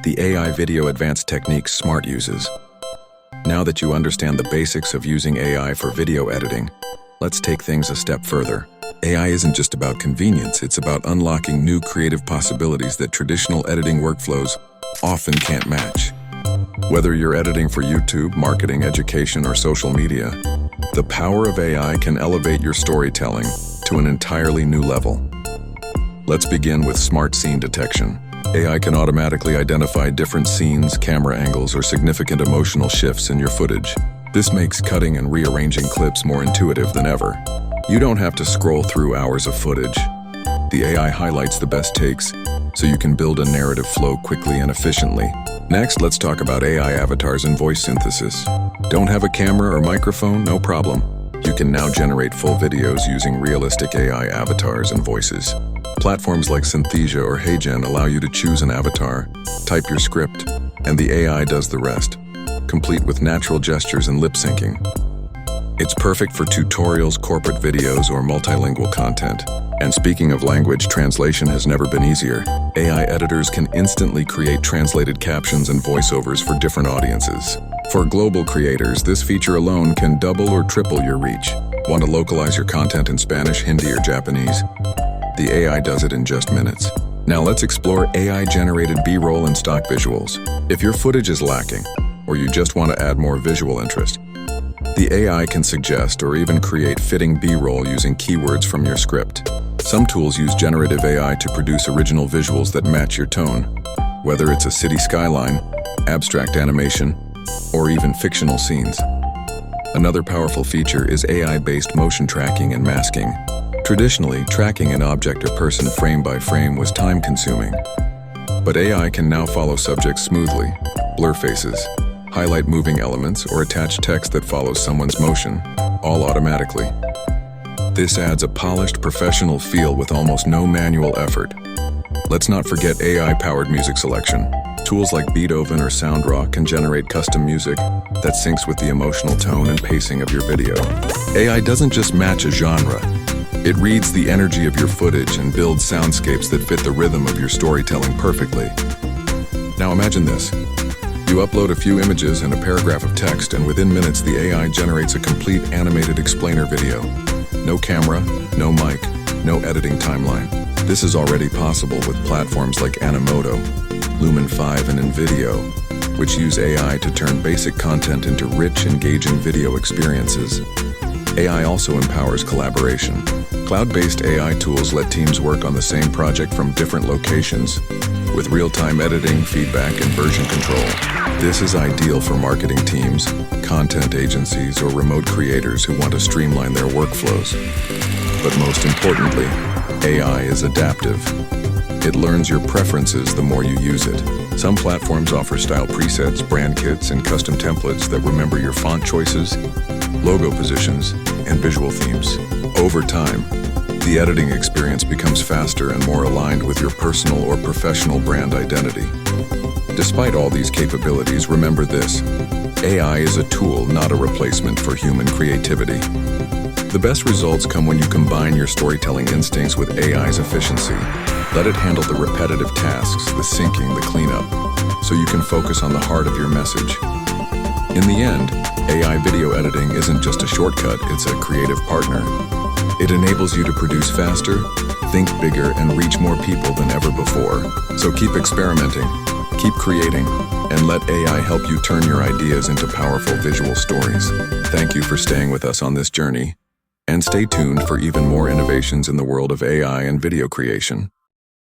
the AI Video Advanced Techniques Smart uses. Now that you understand the basics of using AI for video editing, let's take things a step further. AI isn't just about convenience, it's about unlocking new creative possibilities that traditional editing workflows often can't match. Whether you're editing for YouTube, marketing, education, or social media, the power of AI can elevate your storytelling to an entirely new level. Let's begin with smart scene detection. AI can automatically identify different scenes, camera angles, or significant emotional shifts in your footage. This makes cutting and rearranging clips more intuitive than ever. You don't have to scroll through hours of footage. The AI highlights the best takes, so you can build a narrative flow quickly and efficiently. Next, let's talk about AI avatars and voice synthesis. Don't have a camera or microphone? No problem. You can now generate full videos using realistic AI avatars and voices. Platforms like Synthesia or HeyGen allow you to choose an avatar, type your script, and the AI does the rest, complete with natural gestures and lip syncing. It's perfect for tutorials, corporate videos, or multilingual content. And speaking of language, translation has never been easier. AI editors can instantly create translated captions and voiceovers for different audiences. For global creators, this feature alone can double or triple your reach. Want to localize your content in Spanish, Hindi, or Japanese? The AI does it in just minutes. Now let's explore AI-generated B-roll and stock visuals. If your footage is lacking, or you just want to add more visual interest, the AI can suggest or even create fitting B-roll using keywords from your script. Some tools use generative AI to produce original visuals that match your tone, whether it's a city skyline, abstract animation, or even fictional scenes. Another powerful feature is AI-based motion tracking and masking. Traditionally, tracking an object or person frame by frame was time-consuming. But AI can now follow subjects smoothly, blur faces, highlight moving elements, or attach text that follows someone's motion, all automatically. This adds a polished, professional feel with almost no manual effort. Let's not forget AI-powered music selection. Tools like Beethoven or SoundRaw can generate custom music that syncs with the emotional tone and pacing of your video. AI doesn't just match a genre. It reads the energy of your footage and builds soundscapes that fit the rhythm of your storytelling perfectly. Now imagine this. You upload a few images and a paragraph of text, and within minutes the AI generates a complete animated explainer video. No camera, no mic, no editing timeline. This is already possible with platforms like Animoto, Lumen 5, and InVideo, which use AI to turn basic content into rich, engaging video experiences. AI also empowers collaboration. Cloud-based AI tools let teams work on the same project from different locations, with real-time editing, feedback, and version control. This is ideal for marketing teams, content agencies, or remote creators who want to streamline their workflows. But most importantly, AI is adaptive. It learns your preferences the more you use it. Some platforms offer style presets, brand kits, and custom templates that remember your font choices, logo positions, and visual themes. Over time, the editing experience becomes faster and more aligned with your personal or professional brand identity. Despite all these capabilities, remember this: AI is a tool, not a replacement for human creativity. The best results come when you combine your storytelling instincts with AI's efficiency. Let it handle the repetitive tasks, the syncing, the cleanup, so you can focus on the heart of your message. In the end, AI video editing isn't just a shortcut, it's a creative partner. It enables you to produce faster, think bigger, and reach more people than ever before. So keep experimenting, keep creating, and let AI help you turn your ideas into powerful visual stories. Thank you for staying with us on this journey, and stay tuned for even more innovations in the world of AI and video creation.